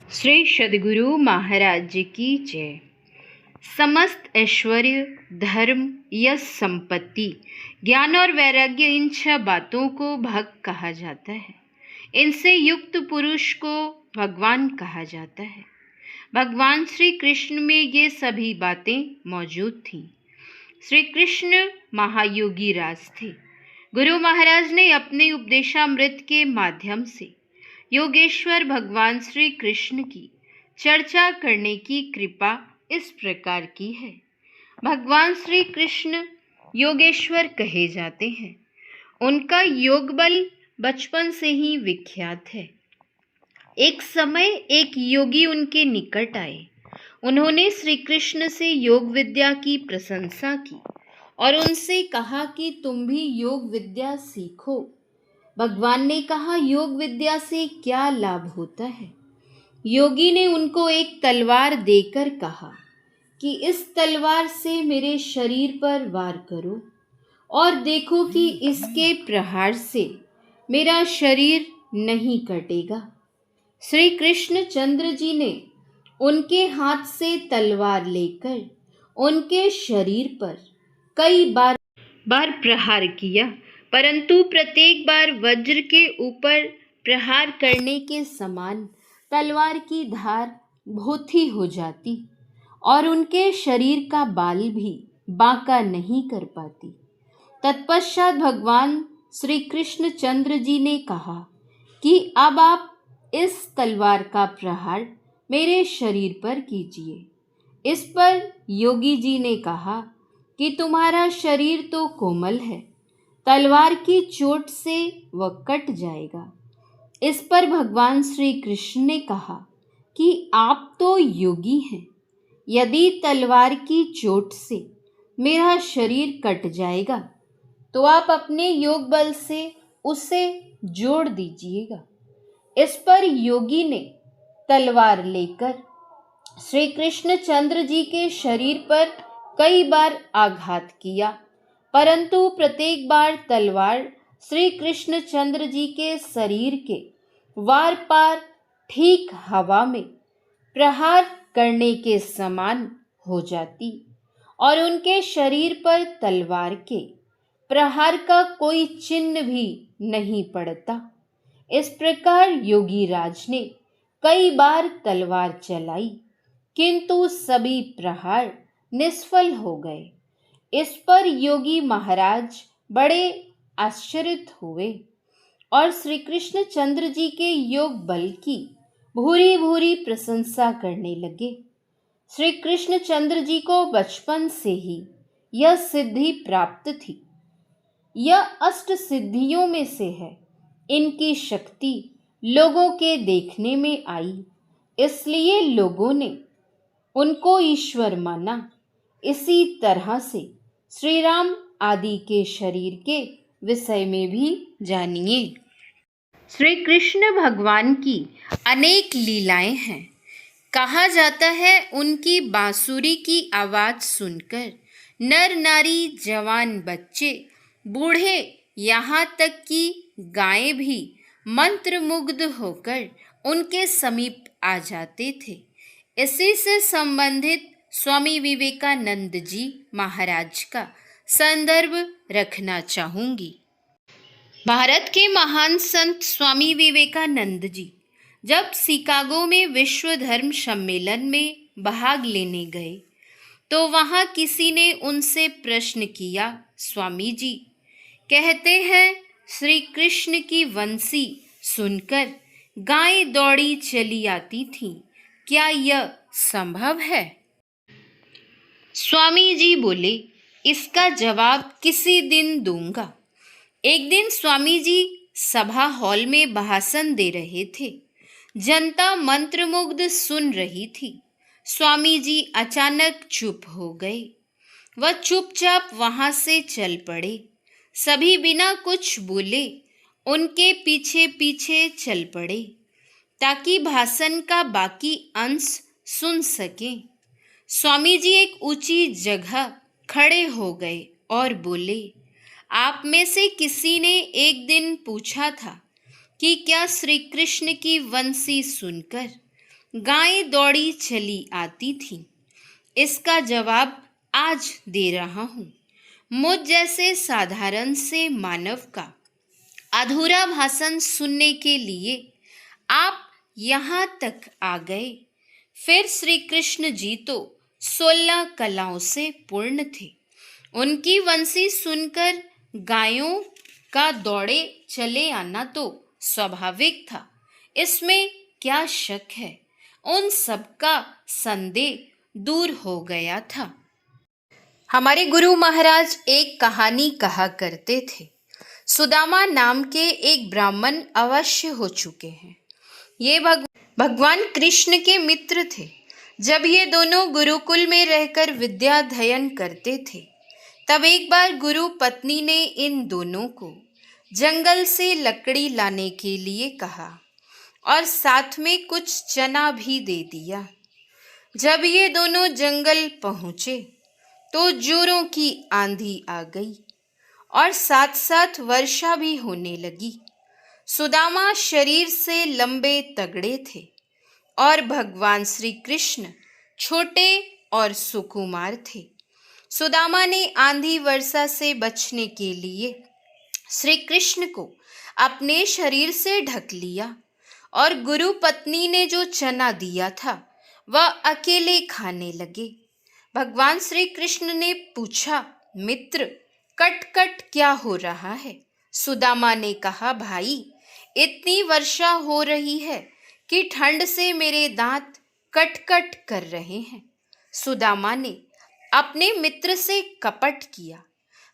श्री सद्गुरु महाराज जी की जय। समस्त ऐश्वर्य, धर्म, यश, संपत्ति, ज्ञान और वैराग्य, इन 6 बातों को भक्त कहा जाता है। इनसे युक्त पुरुष को भगवान कहा जाता है। भगवान श्री कृष्ण में ये सभी बातें मौजूद थीं। श्री कृष्ण महायोगी राज थे। गुरु महाराज ने अपने उपदेशामृत के माध्यम से योगेश्वर भगवान श्री कृष्ण की चर्चा करने की कृपा इस प्रकार की है। भगवान श्री कृष्ण योगेश्वर कहे जाते हैं। उनका योग बल बचपन से ही विख्यात है। एक समय एक योगी उनके निकट आए। उन्होंने श्री कृष्ण से योग विद्या की प्रशंसा की और उनसे कहा कि तुम भी योग विद्या सीखो। भगवान ने कहा, योग विद्या से क्या लाभ होता है? योगी ने उनको एक तलवार देकर कहा कि इस तलवार से मेरे शरीर पर वार करो और देखो कि इसके प्रहार से मेरा शरीर नहीं कटेगा। श्री कृष्ण चंद्र जी ने उनके हाथ से तलवार लेकर उनके शरीर पर कई बार प्रहार किया, परंतु प्रत्येक बार वज्र के ऊपर प्रहार करने के समान तलवार की धार भोथी हो जाती और उनके शरीर का बाल भी बांका नहीं कर पाती। तत्पश्चात भगवान श्री कृष्ण चंद्र जी ने कहा कि अब आप इस तलवार का प्रहार मेरे शरीर पर कीजिए। इस पर योगी जी ने कहा कि तुम्हारा शरीर तो कोमल है, तलवार की चोट से वह कट जाएगा। इस पर भगवान श्री कृष्ण ने कहा कि आप तो योगी हैं, यदि तलवार की चोट से मेरा शरीर कट जाएगा तो आप अपने योग बल से उसे जोड़ दीजिएगा। इस पर योगी ने तलवार लेकर श्री कृष्ण चंद्र जी के शरीर पर कई बार आघात किया, परंतु प्रत्येक बार तलवार श्री कृष्ण चंद्र जी के शरीर के वार पार ठीक हवा में प्रहार करने के समान हो जाती और उनके शरीर पर तलवार के प्रहार का कोई चिन्ह भी नहीं पड़ता। इस प्रकार योगी राज ने कई बार तलवार चलाई, किंतु सभी प्रहार निष्फल हो गए। इस पर योगी महाराज बड़े आश्चर्यित हुए और श्री कृष्ण चंद्र जी के योग बल की भूरी भूरी प्रशंसा करने लगे। श्री कृष्ण चंद्र जी को बचपन से ही यह सिद्धि प्राप्त थी। यह अष्ट सिद्धियों में से है। इनकी शक्ति लोगों के देखने में आई, इसलिए लोगों ने उनको ईश्वर माना। इसी तरह से श्री राम आदि के शरीर के विषय में भी जानिए। श्री कृष्ण भगवान की अनेक लीलाएं हैं। कहा जाता है उनकी बांसुरी की आवाज सुनकर नर नारी, जवान, बच्चे, बूढ़े, यहाँ तक कि गायें भी मंत्रमुग्ध होकर उनके समीप आ जाते थे। इसी से संबंधित स्वामी विवेकानंद जी महाराज का संदर्भ रखना चाहूँगी। भारत के महान संत स्वामी विवेकानंद जी जब शिकागो में विश्व धर्म सम्मेलन में भाग लेने गए तो वहाँ किसी ने उनसे प्रश्न किया, स्वामी जी, कहते हैं श्री कृष्ण की वंशी सुनकर गायें दौड़ी चली आती थीं, क्या यह संभव है? स्वामी जी बोले, इसका जवाब किसी दिन दूंगा। एक दिन स्वामी जी सभा हॉल में भाषण दे रहे थे। जनता मंत्रमुग्ध सुन रही थी। स्वामी जी अचानक चुप हो गए। वह चुपचाप वहां से चल पड़े। सभी बिना कुछ बोले उनके पीछे पीछे चल पड़े ताकि भाषण का बाकी अंश सुन सकें। स्वामी जी एक ऊंची जगह खड़े हो गए और बोले, आप में से किसी ने एक दिन पूछा था कि क्या श्री कृष्ण की वंशी सुनकर गायें दौड़ी चली आती थीं। इसका जवाब आज दे रहा हूँ। मुझ जैसे साधारण से मानव का अधूरा भाषण सुनने के लिए आप यहाँ तक आ गए। फिर श्री कृष्ण जी तो 16 कलाओं से पूर्ण थे। उनकी वंशी सुनकर गायों का दौड़े चले आना तो स्वाभाविक था, इसमें क्या शक है। उन सबका संदेह दूर हो गया था। हमारे गुरु महाराज एक कहानी कहा करते थे। सुदामा नाम के एक ब्राह्मण अवश्य हो चुके हैं। ये भगवान कृष्ण के मित्र थे। जब ये दोनों गुरुकुल में रहकर विद्या अध्ययन करते थे, तब एक बार गुरु पत्नी ने इन दोनों को जंगल से लकड़ी लाने के लिए कहा और साथ में कुछ चना भी दे दिया। जब ये दोनों जंगल पहुँचे तो जोरों की आंधी आ गई और साथ साथ वर्षा भी होने लगी। सुदामा शरीर से लंबे तगड़े थे और भगवान श्री कृष्ण छोटे और सुकुमार थे। सुदामा ने आंधी वर्षा से बचने के लिए श्री कृष्ण को अपने शरीर से ढक लिया और गुरु पत्नी ने जो चना दिया था वह अकेले खाने लगे। भगवान श्री कृष्ण ने पूछा, मित्र, कट कट क्या हो रहा है? सुदामा ने कहा, भाई, इतनी वर्षा हो रही है कि ठंड से मेरे दांत कट कट कर रहे हैं। सुदामा ने अपने मित्र से कपट किया।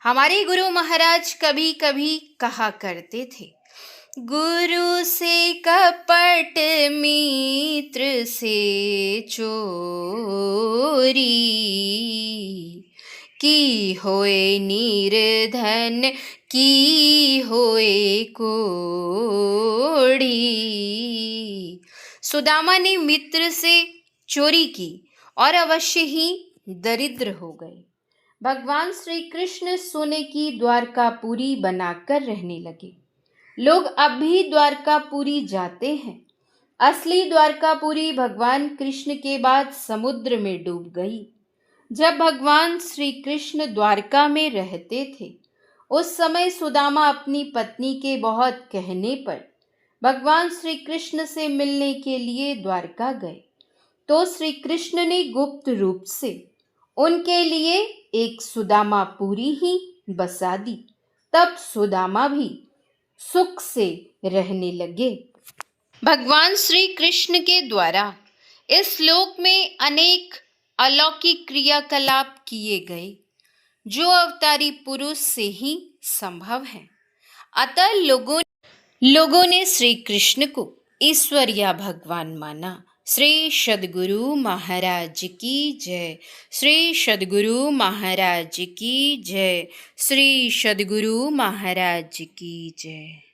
हमारे गुरु महाराज कभी कभी कहा करते थे, गुरु से कपट मित्र से चोरी, की होए निर्धन की होए कोड़ी। सुदामा ने मित्र से चोरी की और अवश्य ही दरिद्र हो गए। भगवान श्री कृष्ण सोने की द्वारकापुरी बनाकर रहने लगे। लोग अब भी द्वारकापुरी जाते हैं। असली द्वारकापुरी भगवान कृष्ण के बाद समुद्र में डूब गई। जब भगवान श्री कृष्ण द्वारका में रहते थे, उस समय सुदामा अपनी पत्नी के बहुत कहने पर भगवान श्री कृष्ण से मिलने के लिए द्वारका गए, तो श्री कृष्ण ने गुप्त रूप से उनके लिए एक सुदामापुरी ही बसा दी। तब सुदामा भी सुख से रहने लगे। भगवान श्री कृष्ण के द्वारा इस लोक में अनेक अलौकिक क्रियाकलाप किए गए, जो अवतारी पुरुष से ही संभव है। अतः लोगों ने श्री कृष्ण को ईश्वर या भगवान माना। श्री सद्गुरु महाराज की जय। श्री सद्गुरु महाराज की जय। श्री सद्गुरु महाराज की जय।